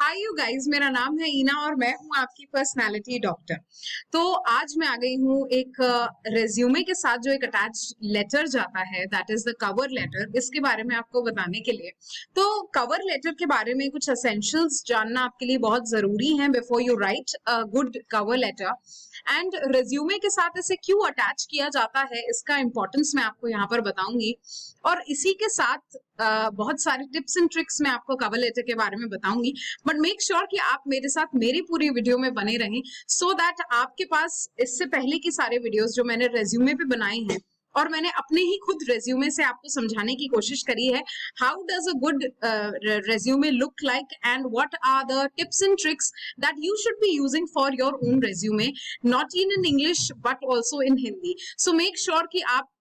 Hi you guys, मेरा नाम है ईना और मैं हूँ आपकी पर्सनालिटी डॉक्टर। तो आज मैं आ गई हूँ एक रेज्यूमे के साथ जो एक अटैच लेटर जाता है, that is the cover letter, इसके बारे में आपको बताने के लिए। तो कवर लेटर के बारे में कुछ एसेंशियल्स जानना आपके लिए बहुत जरूरी है before you write a good cover letter. And resume के साथ इसे क्यों अटैच किया जाता है, इसका इंपॉर्टेंस मैं आपको यहाँ पर बताऊंगी। और इसी के साथ बहुत सारे टिप्स एंड ट्रिक्स मैं आपको कवर लेटर के बारे में बताऊंगी। बट मेक श्योर कि आप मेरे साथ मेरी पूरी वीडियो में बने रहें, सो दैट आपके पास इससे पहले की सारे वीडियोस जो मैंने रेज्यूमे पे बनाए हैं और मैंने अपने ही खुद रेज्यूमे से आपको समझाने की कोशिश करी है, how does a good resume look like and what are the tips and tricks that you should be using for your own resume, not in English but also in Hindi. So make sure कि आप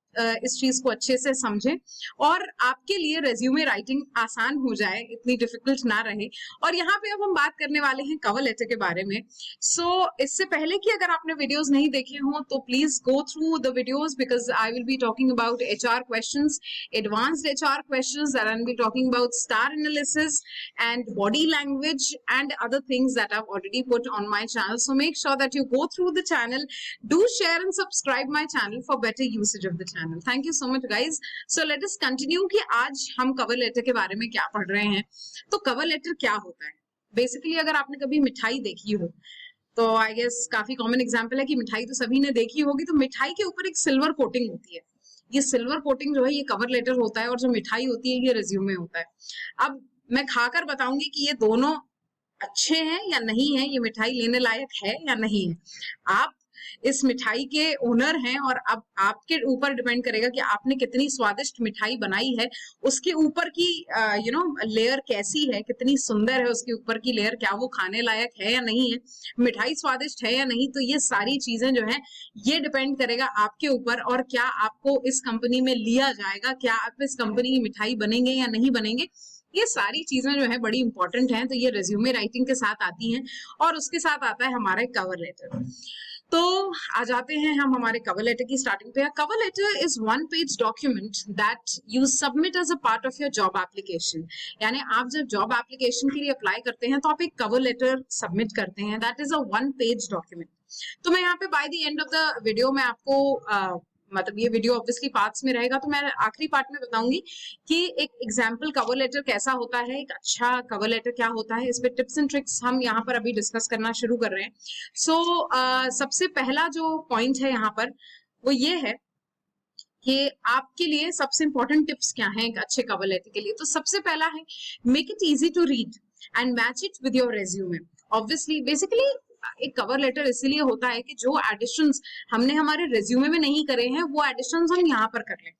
इस चीज को अच्छे से समझें और आपके लिए रेज्यूमे राइटिंग आसान हो जाए, इतनी डिफिकल्ट ना रहे। और यहाँ पे अब हम बात करने वाले हैं कवर लेटर के बारे में। सो इससे पहले कि अगर आपने वीडियोस नहीं देखे हो तो please go through the videos, because I will be talking about HR questions, advanced HR questions, that I will be talking about star analysis and body language and other things that I've already put on my channel. So make sure that you go through the channel, do share and subscribe my channel for better usage of the channel. Thank you so much guys. So let us continue कि आज हम cover letter के बारे में क्या पढ़ रहे हैं। तो कवर लेटर क्या होता है बेसिकली, अगर आपने कभी मिठाई देखी हो तो आई गेस काफी कॉमन एग्जाम्पल है कि मिठाई तो सभी ने देखी होगी। तो मिठाई के ऊपर एक सिल्वर कोटिंग होती है, ये सिल्वर कोटिंग जो है ये कवर लेटर होता है, और जो मिठाई होती है ये रिज्यूमे होता है। अब मैं खाकर बताऊंगी कि ये दोनों अच्छे हैं या नहीं है, ये मिठाई लेने लायक है या नहीं है। आप इस मिठाई के ओनर हैं और अब आपके ऊपर डिपेंड करेगा कि आपने कितनी स्वादिष्ट मिठाई बनाई है, उसके ऊपर की लेयर कैसी है, कितनी सुंदर है उसके ऊपर की लेयर, क्या वो खाने लायक है या नहीं है, मिठाई स्वादिष्ट है या नहीं। तो ये सारी चीजें जो है ये डिपेंड करेगा आपके ऊपर, और क्या आपको इस कंपनी में लिया जाएगा, क्या आप इस कंपनी की मिठाई बनेंगे या नहीं बनेंगे। ये सारी चीजें जो है बड़ी इंपॉर्टेंट हैं। तो ये रेज्यूमे राइटिंग के साथ आती हैं और उसके साथ आता है हमारा कवर लेटर। तो आ जाते हैं हम हमारे कवर लेटर की स्टार्टिंग पे। Cover letter is one page document that you submit as a part of your job application. यानी आप जब जॉब एप्लीकेशन के लिए अप्लाई करते हैं तो आप एक कवर लेटर सबमिट करते हैं, that is a one page document. तो मैं यहाँ पे by the end of the video में आपको मतलब ये वीडियो ऑब्वियसली पार्ट्स में रहेगा, तो मैं आखिरी पार्ट में बताऊंगी कि एक एग्जाम्पल कवर लेटर कैसा होता है, एक अच्छा कवर लेटर क्या होता है। इस पे टिप्स एंड ट्रिक्स हम यहाँ पर अभी डिस्कस करना शुरू कर रहे हैं। सो सबसे पहला जो पॉइंट है यहाँ पर वो ये है कि आपके लिए सबसे इंपॉर्टेंट टिप्स क्या हैं एक अच्छे कवर लेटर के लिए। तो सबसे पहला है make it easy to read and match it with your resume. Obviously basically एक कवर लेटर इसीलिए होता है कि जो एडिशंस हमने हमारे रेज्यूमे में नहीं करे हैं वो एडिशंस हम यहाँ पर कर लें।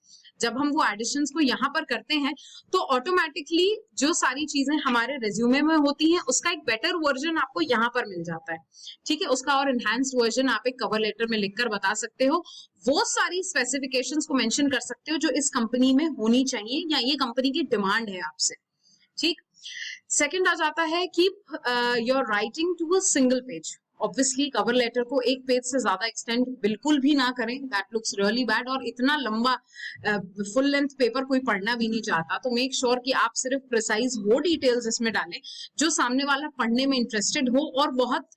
जब हम वो एडिशंस को यहाँ पर करते हैं तो ऑटोमेटिकली जो सारी चीजें हमारे रेज्यूमे में होती हैं उसका एक बेटर वर्जन आपको यहाँ पर मिल जाता है। ठीक है, उसका और एनहांस्ड वर्जन आप एक कवर लेटर में लिखकर बता सकते हो, वो सारी स्पेसिफिकेशंस को मेंशन कर सकते हो जो इस कंपनी में होनी चाहिए या ये कंपनी की डिमांड है आपसे। ठीक, सेकंड आ जाता है keep your writing to a single page. Obviously cover letter को एक पेज से ज्यादा एक्सटेंड बिल्कुल भी ना करें, दैट लुक्स रियली बैड, और इतना लंबा फुल लेंथ पेपर कोई पढ़ना भी नहीं चाहता। तो मेक श्योर कि आप सिर्फ प्रिसाइज वो डिटेल्स इसमें डालें जो सामने वाला पढ़ने में इंटरेस्टेड हो और बहुत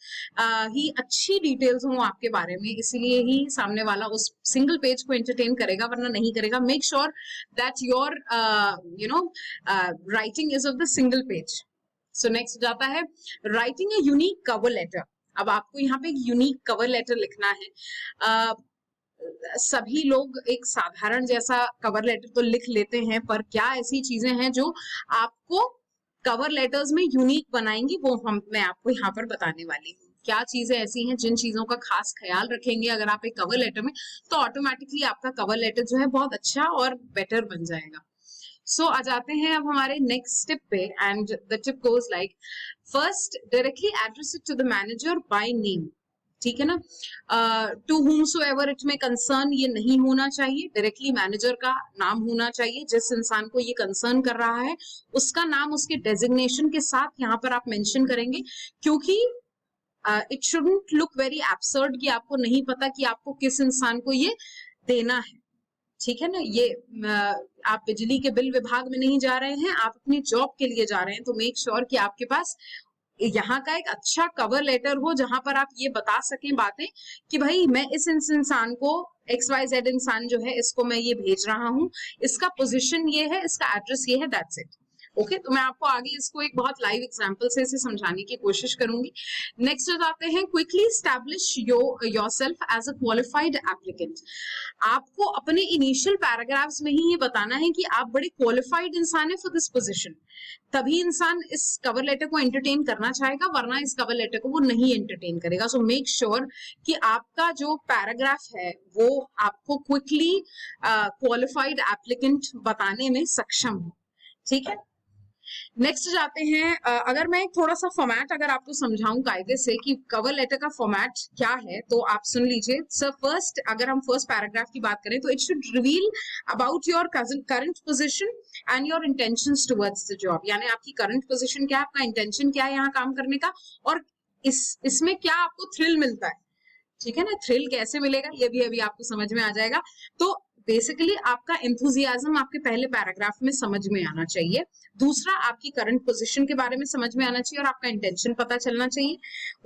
ही अच्छी डिटेल्स हो आपके बारे में, इसीलिए ही सामने वाला उस सिंगल पेज को एंटरटेन करेगा, वरना नहीं करेगा। Make sure that your writing is of the single page. So next जाता है writing a unique cover letter. अब आपको यहाँ पे एक यूनिक कवर लेटर लिखना है। सभी लोग एक साधारण जैसा कवर लेटर तो लिख लेते हैं, पर क्या ऐसी चीजें हैं जो आपको कवर लेटर्स में यूनिक बनाएंगी, वो मैं आपको यहाँ पर बताने वाली हूँ। क्या चीजें ऐसी हैं जिन चीजों का खास ख्याल रखेंगे अगर आप एक कवर लेटर में, तो ऑटोमेटिकली आपका कवर लेटर जो है बहुत अच्छा और बेटर बन जाएगा। सो आ जाते हैं अब हमारे नेक्स्ट टिप पे, and the tip goes like first directly address it to the manager by name. ठीक है ना, to whomsoever it may concern ये नहीं होना चाहिए, डायरेक्टली मैनेजर का नाम होना चाहिए। जिस इंसान को ये कंसर्न कर रहा है उसका नाम उसके डेजिग्नेशन के साथ यहाँ पर आप मेंशन करेंगे, क्योंकि it shouldn't look very absurd कि आपको नहीं पता कि आपको किस इंसान को ये देना है। ठीक है ना, ये आप बिजली के बिल विभाग में नहीं जा रहे हैं, आप अपनी जॉब के लिए जा रहे हैं। तो मेक श्योर कि आपके पास यहाँ का एक अच्छा कवर लेटर हो जहां पर आप ये बता सकें बातें कि भाई मैं इस इंसान को XYZ इंसान जो है इसको मैं ये भेज रहा हूँ, इसका पोजीशन ये है, इसका एड्रेस ये है, दैट्स इट। ओके तो मैं आपको आगे इसको एक बहुत लाइव एग्जांपल से इसे समझाने की कोशिश करूंगी। नेक्स्ट आते हैं, quickly establish yourself as a qualified applicant. आपको अपने इनिशियल पैराग्राफ्स में ही ये बताना है कि आप बड़े क्वालिफाइड इंसान है फॉर दिस पोजीशन, तभी इंसान इस कवर लेटर को एंटरटेन करना चाहेगा, वरना इस कवर लेटर को वो नहीं एंटरटेन करेगा। सो मेक श्योर कि आपका जो पैराग्राफ है वो आपको क्विकली क्वालिफाइड एप्लीकेंट बताने में सक्षम हो। ठीक है, नेक्स्ट जाते हैं। अगर मैं थोड़ा सा फॉर्मेट अगर आपको समझाऊं कायदे से कि कवर लेटर का फॉर्मेट क्या है, तो आप सुन लीजिए। सर फर्स्ट, अगर हम फर्स्ट पैराग्राफ की बात करें तो it should reveal about your current position and your intentions towards the job. यानी आपकी करंट पोजीशन क्या है, आपका इंटेंशन क्या है यहाँ काम करने का, और इसमें क्या आपको थ्रिल मिलता है। ठीक है ना, थ्रिल कैसे मिलेगा ये भी अभी आपको समझ में आ जाएगा। तो बेसिकली आपका एंथुजियाज्म आपके पहले पैराग्राफ में समझ में आना चाहिए। दूसरा, आपकी करंट पोजीशन के बारे में समझ में आना चाहिए और आपका इंटेंशन पता चलना चाहिए।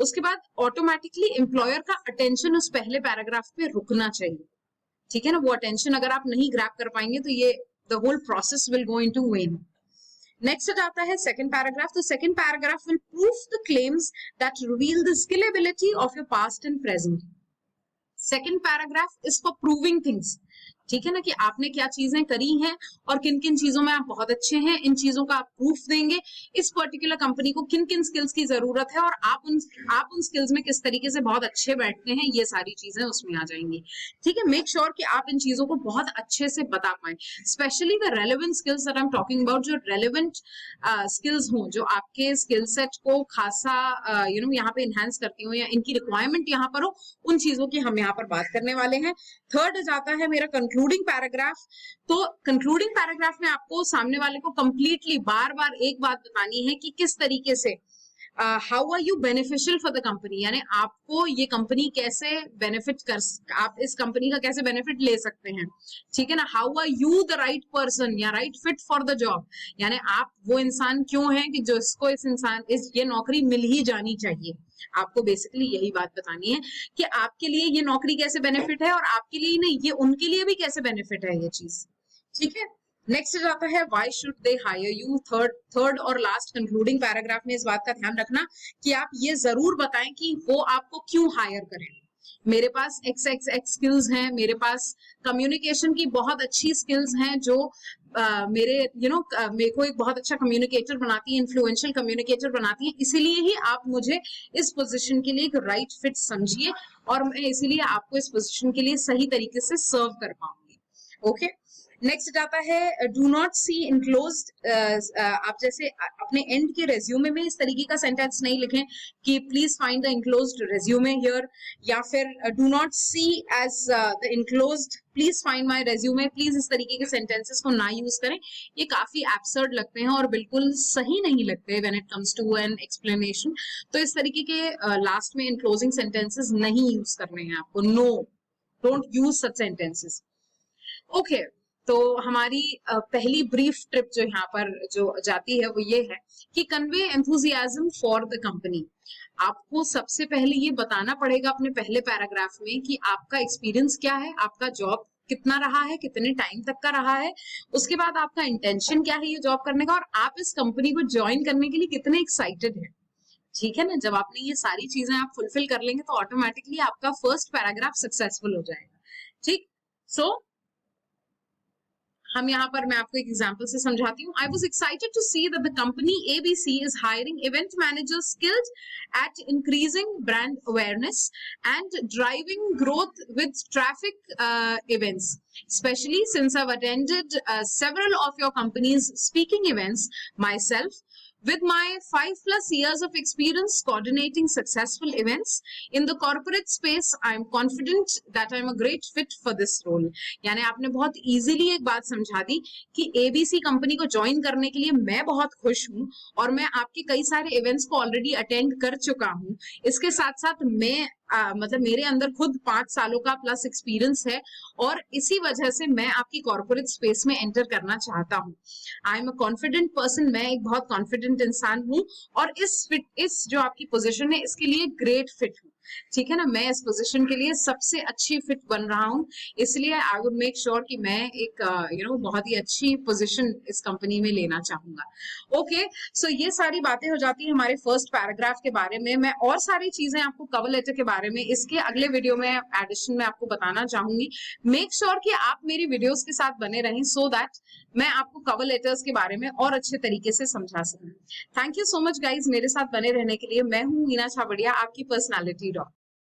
उसके बाद ऑटोमेटिकली एम्प्लॉयर का अटेंशन उस पहले पैराग्राफ पे रुकना चाहिए। ठीक है ना, वो अटेंशन अगर आप नहीं ग्रैब कर पाएंगे तो ये the whole process will go into vain. Next आता है सेकंड पैराग्राफ। तो second paragraph will prove the claims that reveal the scalability of your past and present. Second paragraph is for proving things. ठीक है ना, कि आपने क्या चीजें करी हैं और किन किन चीजों में आप बहुत अच्छे हैं, इन चीजों का आप प्रूफ देंगे। इस पर्टिकुलर कंपनी को किन किन स्किल्स की जरूरत है और आप उन स्किल्स में किस तरीके से बहुत अच्छे बैठते हैं, ये सारी चीजें उसमें आ जाएंगी। ठीक है, मेक श्योर कि आप इन चीजों को बहुत अच्छे से बता पाए, specially the relevant skills that I am talking about. जो रेलेवेंट स्किल्स हों, जो आपके स्किल सेट को खासा यहाँ पे इनहेंस करती हो या इनकी रिक्वायरमेंट यहाँ पर हो, उन चीजों की हम यहाँ पर बात करने वाले हैं। थर्ड जाता है मेरा कंक्लूडिंग पैराग्राफ। तो कंक्लूडिंग पैराग्राफ में आपको सामने वाले को कंप्लीटली बार बार एक बात बतानी है कि किस तरीके से how are you beneficial for the company, यानी आपको ये कंपनी कैसे बेनिफिट कर, आप इस कंपनी का कैसे बेनिफिट ले सकते हैं। ठीक है ना, how are you the right person या right fit for the job, यानी आप वो इंसान क्यों हैं कि जिसको ये नौकरी मिल ही जानी चाहिए। आपको बेसिकली यही बात बतानी है कि आपके लिए ये नौकरी कैसे बेनिफिट है और आपके लिए नहीं, ये उनके लिए भी कैसे बेनिफिट है ये चीज। ठीक है, नेक्स्ट जाता है why should they hire you. Third और लास्ट कंक्लूडिंग पैराग्राफ में इस बात का ध्यान रखना कि आप ये जरूर बताएं कि वो आपको क्यों हायर करें। मेरे पास XXX स्किल्स हैं, मेरे पास कम्युनिकेशन की बहुत अच्छी स्किल्स हैं जो मेरे को एक बहुत अच्छा कम्युनिकेटर बनाती है, इन्फ्लुएंशियल कम्युनिकेटर बनाती है। इसीलिए ही आप मुझे इस पोजीशन के लिए एक राइट फिट समझिए और मैं इसीलिए आपको इस पोजीशन के लिए सही तरीके से सर्व कर पाऊंगी। ओके, नेक्स्ट आता है डू नॉट सी इनक्लोज्ड। आप जैसे अपने एंड के रेज्यूमे में इस तरीके का सेंटेंस नहीं लिखें कि please find the enclosed resume here, या फिर do not see as the enclosed please find my resume. Please इस तरीके के सेंटेंसेस को ना यूज करें, ये काफी एब्सर्ड लगते हैं और बिल्कुल सही नहीं लगते when it comes to an explanation. तो इस तरीके के लास्ट में इनक्लोजिंग सेंटेंसेस नहीं यूज करने हैं आपको। No, don't use such sentences. Okay, तो हमारी पहली ब्रीफ ट्रिप जो यहाँ पर जो जाती है वो ये है कि convey enthusiasm for the company. आपको सबसे पहले ये बताना पड़ेगा अपने पहले पैराग्राफ में कि आपका एक्सपीरियंस क्या है, आपका जॉब कितना रहा है, कितने टाइम तक का रहा है, उसके बाद आपका इंटेंशन क्या है ये जॉब करने का, और आप इस कंपनी को ज्वाइन करने के लिए कितने एक्साइटेड हैं। ठीक है ना, जब आपने ये सारी चीजें आप फुलफिल कर लेंगे तो ऑटोमेटिकली आपका फर्स्ट पैराग्राफ सक्सेसफुल हो जाएगा। ठीक, सो हम यहाँ पर मैं आपको एक एग्जांपल से समझाती हूँ। I was excited to see that the company ABC is hiring event managers skilled at increasing brand awareness and driving growth with traffic events, especially since I've attended several of your company's speaking events myself. With my 5+ years of experience coordinating successful events in the corporate space, I am confident that I am a great fit for this role. यानी आपने बहुत easily एक बात समझा दी कि ABC company को join करने के लिए मैं बहुत खुश हूँ और मैं आपके कई सारे इवेंट्स को ऑलरेडी अटेंड कर चुका हूँ। इसके साथ साथ मैं मतलब मेरे अंदर खुद 5 सालों का प्लस एक्सपीरियंस है और इसी वजह से मैं आपकी कॉर्पोरेट स्पेस में एंटर करना चाहता हूँ। I am a confident person, मैं एक बहुत कॉन्फिडेंट इंसान हूँ और इस जो आपकी पोजीशन है इसके लिए ग्रेट फिट हूँ। ठीक है ना, मैं इस पोजीशन के लिए सबसे अच्छी फिट बन रहा हूँ, इसलिए आई वुड मेक श्योर कि मैं एक बहुत ही अच्छी पोजीशन इस कंपनी में लेना चाहूंगा। ओके, सो ये सारी बातें हो जाती है हमारे फर्स्ट पैराग्राफ के बारे में। मैं और सारी चीजें आपको कवर लेटर के बारे में इसके अगले वीडियो में एडिशन में आपको बताना चाहूंगी। मेक श्योर कि आप मेरी वीडियोस के साथ बने रहें सो दैट मैं आपको कवर लेटर्स के बारे में और अच्छे तरीके से समझा सकूं। Thank you so much guys मेरे साथ बने रहने के लिए। मैं हूं मीना छाबड़िया, आपकी पर्सनालिटी